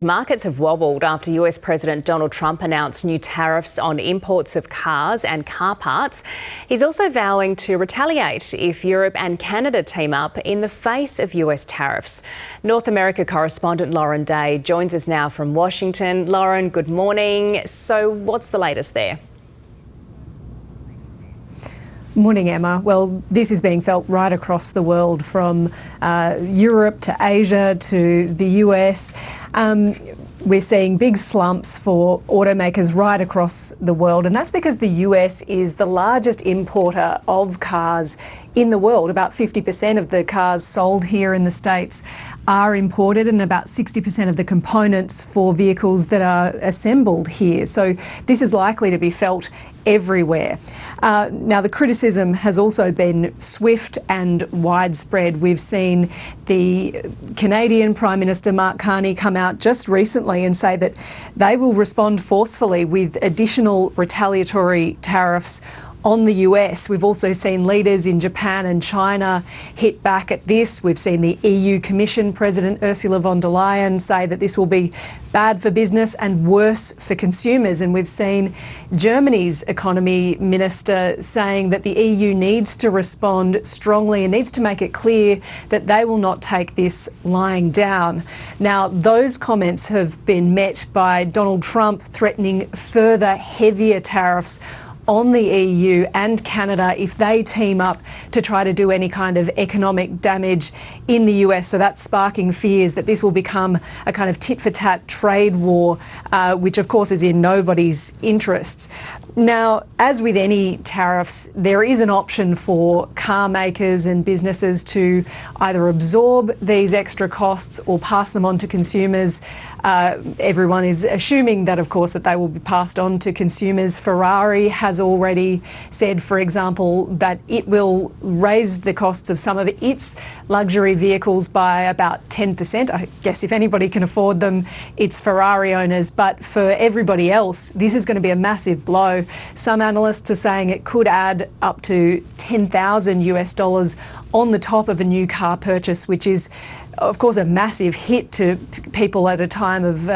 Markets have wobbled after US President Donald Trump announced new tariffs on imports of cars and car parts. He's also vowing to retaliate if Europe and Canada team up in the face of US tariffs. North America correspondent Lauren Day joins us now from Washington. Lauren, good morning. So what's the latest there? Morning, Emma. Well, this is being felt right across the world, from Europe to Asia to the US. We're seeing big slumps for automakers right across the world, and that's because the US is the largest importer of cars in the world. About 50% of the cars sold here in the States are imported, and about 60% of the components for vehicles that are assembled here. So this is likely to be felt everywhere. Now, the criticism has also been swift and widespread. We've seen the Canadian Prime Minister Mark Carney come out just recently and say that they will respond forcefully with additional retaliatory tariffs on the US. We've also seen leaders in Japan and China hit back at this. We've seen the EU Commission President Ursula von der Leyen say that this will be bad for business and worse for consumers. And we've seen Germany's economy minister saying that the EU needs to respond strongly and needs to make it clear that they will not take this lying down. Now, those comments have been met by Donald Trump threatening further heavier tariffs on the EU and Canada if they team up to try to do any kind of economic damage in the US. So that's sparking fears that this will become a kind of tit-for-tat trade war, which of course is in nobody's interests. Now, as with any tariffs, there is an option for car makers and businesses to either absorb these extra costs or pass them on to consumers. Everyone is assuming that, of course, that they will be passed on to consumers. Ferrari has already said, for example, that it will raise the costs of some of its luxury vehicles by about 10%. I guess if anybody can afford them, it's Ferrari owners. But for everybody else, this is going to be a massive blow. Some analysts are saying it could add up to $10,000 on the top of a new car purchase, which is, of course, a massive hit to people at a time of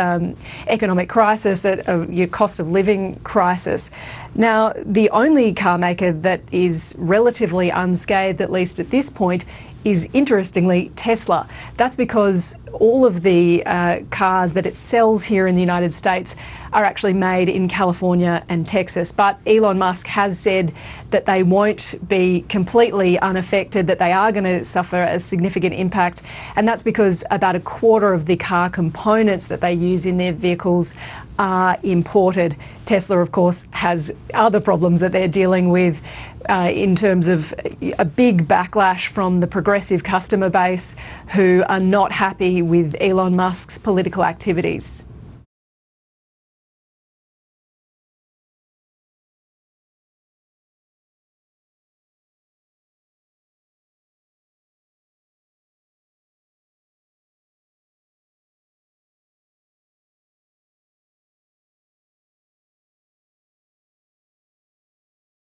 economic crisis, at your cost of living crisis. Now, the only car maker that is relatively unscathed, at least at this point, is interestingly Tesla. That's because all of the cars that it sells here in the United States are actually made in California and Texas. But Elon Musk has said that they won't be completely unaffected, that they are going to suffer a significant impact. And that's because about a quarter of the car components that they use in their vehicles are imported. Tesla, of course, has other problems that they're dealing with in terms of a big backlash from the progressive customer base who are not happy with Elon Musk's political activities.